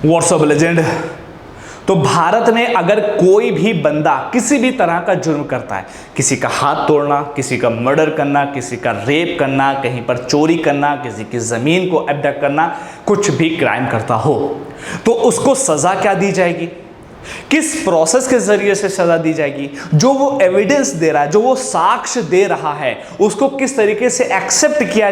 WhatsApp legend. तो भारत में अगर कोई भी बंदा किसी भी तरह का जुर्म करता है, किसी का हाथ तोड़ना, किसी का मर्डर करना, किसी का रेप करना, कहीं पर चोरी करना, किसी की ज़मीन को अबडक्ट करना, कुछ भी क्राइम करता हो तो उसको सज़ा क्या दी जाएगी, किस प्रोसेस के जरिए से सजा दी जाएगी, जो वो एविडेंस दे रहा है, जो वो साक्ष्य दे रहा है, उसको किस तरीके से एक्सेप्ट किया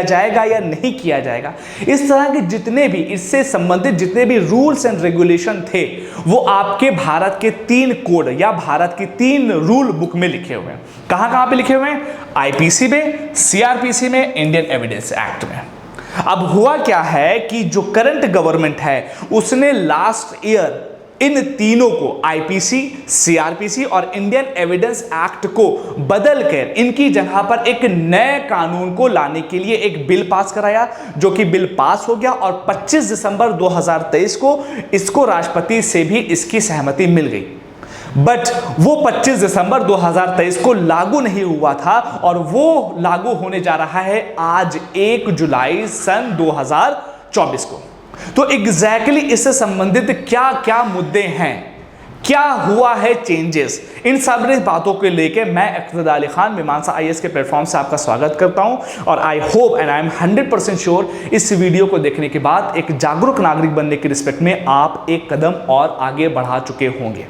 जाएगा या नहीं किया जाएगा। इस तरह के जितने भी इससे संबंधित जितने भी रूल्स एंड रेगुलेशन थे वो आपके भारत के 3 कोड या भारत की 3 रूल बुक में लिखे हुए हैं। कहां कहां पे लिखे हुए हैं? आईपीसी में, सीआरपीसी में, इंडियन एविडेंस एक्ट में। अब हुआ क्या है कि जो करंट गवर्नमेंट है उसने लास्ट ईयर इन तीनों को, आईपीसी, सीआरपीसी और इंडियन एविडेंस एक्ट को बदलकर इनकी जगह पर एक नए कानून को लाने के लिए एक बिल पास कराया, जो कि बिल पास हो गया और 25 दिसंबर 2023 को इसको राष्ट्रपति से भी इसकी सहमति मिल गई। बट वो 25 दिसंबर 2023 को लागू नहीं हुआ था और वो लागू होने जा रहा है आज 1 जुलाई सन 2024 को। तो एग्जैक्टली इससे संबंधित क्या क्या मुद्दे हैं, क्या हुआ है चेंजेस, इन सब बातों को लेके मैं इक़्तिदार अली खान मीमांसा आईएएस के प्लेटफॉर्म से आपका स्वागत करता हूं और I hope and I am 100% sure इस वीडियो को देखने के बाद एक जागरूक नागरिक बनने के रिस्पेक्ट में आप एक कदम और आगे बढ़ा चुके होंगे।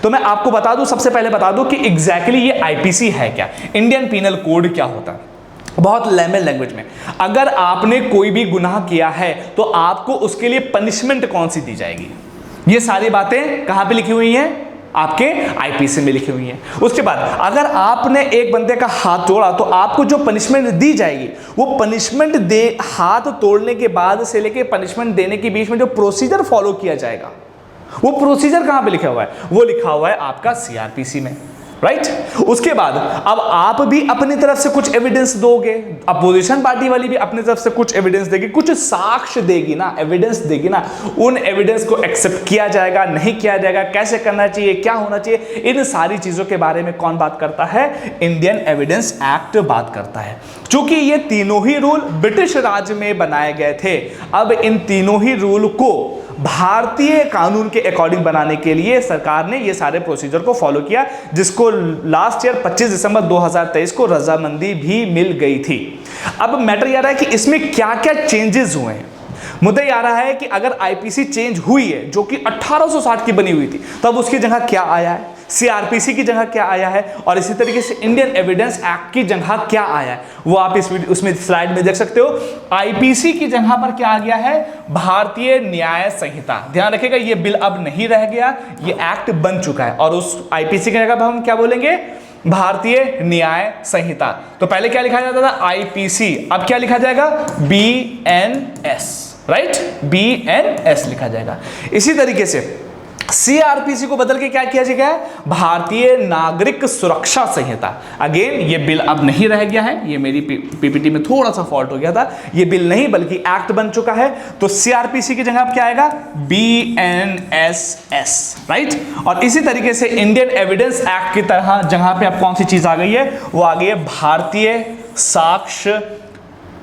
तो मैं आपको बता दूं, सबसे पहले बता दूं कि एग्जैक्टली ये आईपीसी है क्या, इंडियन पीनल कोड क्या होता है। बहुत लेमन लैंग्वेज में, अगर आपने कोई भी गुनाह किया है तो आपको उसके लिए पनिशमेंट कौन सी दी जाएगी, ये सारी बातें कहां पे लिखी हुई हैं? आपके आईपीसी में लिखी हुई हैं। उसके बाद अगर आपने एक बंदे का हाथ तोड़ा तो आपको जो पनिशमेंट दी जाएगी वो पनिशमेंट हाथ तोड़ने के बाद से लेके पनिशमेंट देने के बीच में जो प्रोसीजर फॉलो किया जाएगा वो प्रोसीजर कहां पे लिखा हुआ है? वो लिखा हुआ है आपका सीआरपीसी में, राइट। उसके बाद अब आप भी अपनी तरफ से कुछ एविडेंस दोगे, अपोजिशन पार्टी वाली भी अपनी तरफ से कुछ एविडेंस देगी, कुछ साक्ष्य देगी ना, एविडेंस देगी ना। उन एविडेंस को एक्सेप्ट किया जाएगा, नहीं किया जाएगा, कैसे करना चाहिए, क्या होना चाहिए, इन सारी चीजों के बारे में कौन बात करता है? इंडियन एविडेंस एक्ट बात करता है। क्योंकि ये तीनों ही रूल ब्रिटिश राज में बनाए गए थे, अब इन तीनों ही रूल को भारतीय कानून के अकॉर्डिंग बनाने के लिए सरकार ने ये सारे प्रोसीजर को फॉलो किया, जिसको लास्ट ईयर 25 दिसंबर 2023 को रजामंदी भी मिल गई थी। अब मैटर यह रहा है कि इसमें क्या क्या चेंजेस हुए हैं। मुद्दा यह आ रहा है कि अगर आईपीसी चेंज हुई है, जो कि 1860 की बनी हुई थी, तब उसकी जगह क्या आया है? सीआरपीसी की जगह क्या आया है? और इसी तरीके से इंडियन एविडेंस एक्ट की जगह क्या आया है, वो आप इस वीडियो उसमें स्लाइड में देख सकते हो। आईपीसी की जगह पर क्या आ गया है? भारतीय न्याय संहिता। ध्यान रखिएगा, ये बिल अब नहीं रह गया, ये एक्ट बन चुका है और उस आईपीसी की जगह पर हम क्या बोलेंगे? भारतीय न्याय संहिता। तो पहले क्या लिखा जाता था? आईपीसी, अब क्या लिखा जाएगा? बीएनएस, राइट, बीएनएस लिखा जाएगा। इसी तरीके से सीआरपीसी को बदल के क्या किया जाएगा? भारतीय नागरिक सुरक्षा संहिता। अगेन ये बिल अब नहीं रह गया है, ये मेरी पीपीटी में थोड़ा सा फॉल्ट हो गया था, ये बिल नहीं बल्कि एक्ट बन चुका है। तो सीआरपीसी की जगह अब क्या आएगा? BNSS, right. और इसी तरीके से इंडियन एविडेंस एक्ट की तरह जहां पे अब कौन सी चीज आ गई है? वो आ गई है भारतीय साक्ष्य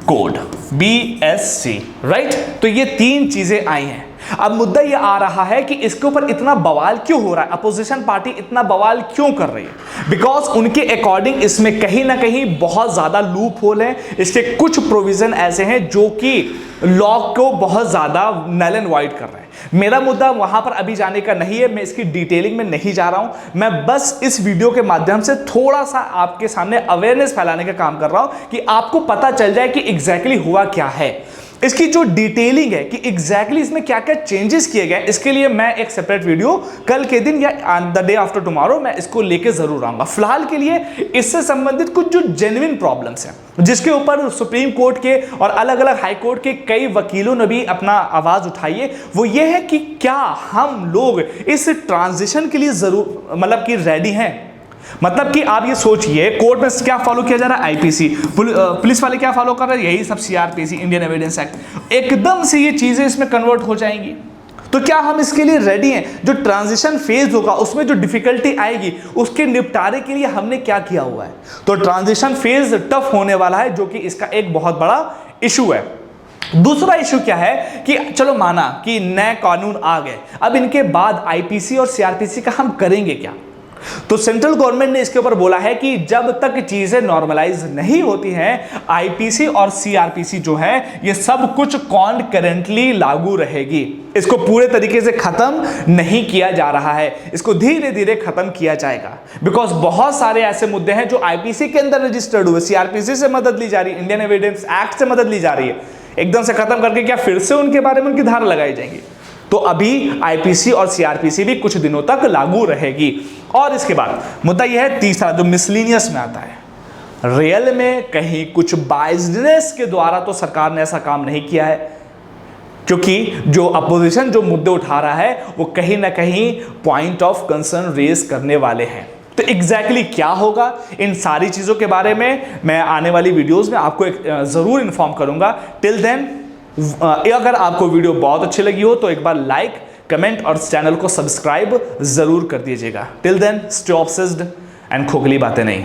कोड, बीएससी, राइट। तो ये 3 चीजें आई हैं। अब मुद्दा ये आ रहा है कि इसके ऊपर इतना बवाल क्यों हो रहा है, अपोजिशन पार्टी इतना बवाल क्यों कर रही है? बिकॉज उनके अकॉर्डिंग इसमें कहीं ना कहीं बहुत ज्यादा लूप होल है, इसके कुछ प्रोविजन ऐसे हैं जो कि लॉ को बहुत ज्यादा नल एंड वाइड कर रहे हैं। मेरा मुद्दा वहां पर अभी जाने का नहीं है, मैं इसकी डिटेलिंग में नहीं जा रहा हूं, मैं बस इस वीडियो के माध्यम से थोड़ा सा आपके सामने अवेयरनेस फैलाने का काम कर रहा हूं कि आपको पता चल जाए कि एग्जैक्टली हुआ क्या है, इसकी जो डिटेलिंग है कि एग्जैक्टली इसमें क्या क्या चेंजेस किए गए। इसके लिए मैं एक सेपरेट वीडियो कल के दिन या द डे आफ्टर टुमारो मैं इसको लेके जरूर आऊंगा। फिलहाल के लिए इससे संबंधित कुछ जो जेन्युइन प्रॉब्लम्स हैं जिसके ऊपर सुप्रीम कोर्ट के और अलग अलग हाई कोर्ट के कई वकीलों ने भी अपना आवाज उठाई है, वो ये है कि क्या हम लोग इस ट्रांजिशन के लिए जरूर मतलब कि रेडी हैं। मतलब कि आप ये सोचिए, कोर्ट में क्या फॉलो किया जा रहा है? आईपीसी, पुलिस वाले क्या फॉलो कर रहे हैं? यही सब सीआरपीसी, इंडियन एविडेंस एक्ट। एकदम से ये चीजें इसमें कन्वर्ट हो जाएंगी। तो क्या हम इसके लिए रेडी हैं? जो ट्रांजिशन फेज होगा उसमें जो डिफिकल्टी आएगी उसके निपटारे के लिए हमने क्या किया हुआ है? तो ट्रांजिशन फेज टफ होने वाला है, जो कि इसका एक बहुत बड़ा इशू है। दूसरा इशू क्या है कि चलो माना कि नए कानून आ गए, अब इनके बाद आईपीसी और सीआरपीसी का हम करेंगे क्या? तो सेंट्रल गवर्नमेंट ने इसके ऊपर बोला है कि जब तक चीजें नॉर्मलाइज नहीं होती हैं, आईपीसी और सीआरपीसी जो है ये सब कुछ कॉन्करेंटली लागू रहेगी। इसको पूरे तरीके से खत्म नहीं किया जा रहा है, इसको धीरे धीरे खत्म किया जाएगा। बिकॉज बहुत सारे ऐसे मुद्दे हैं जो आईपीसी के अंदर रजिस्टर्ड हुए, सीआरपीसी से मदद ली जा रही है, इंडियन एविडेंस एक्ट से मदद ली जा रही है, एकदम से खत्म करके क्या फिर से उनके बारे में उनकी धारा लगाई जाएंगी? तो अभी आईपीसी और सीआरपीसी भी कुछ दिनों तक लागू रहेगी। और इसके बाद मुद्दा यह है तीसरा जो मिसलिनियस में आता है, रियल में कहीं कुछ बायसनेस के द्वारा तो सरकार ने ऐसा काम नहीं किया है, क्योंकि जो अपोजिशन जो मुद्दे उठा रहा है वो कहीं ना कहीं पॉइंट ऑफ कंसर्न रेज करने वाले हैं। तो एग्जैक्टली क्या होगा, इन सारी चीज़ों के बारे में मैं आने वाली वीडियोस में आपको ज़रूर इन्फॉर्म करूंगा। टिल देन अगर आपको वीडियो बहुत अच्छी लगी हो तो एक बार लाइक, कमेंट और चैनल को सब्सक्राइब ज़रूर कर दीजिएगा। Till then stay obsessed and खोखली बातें नहीं।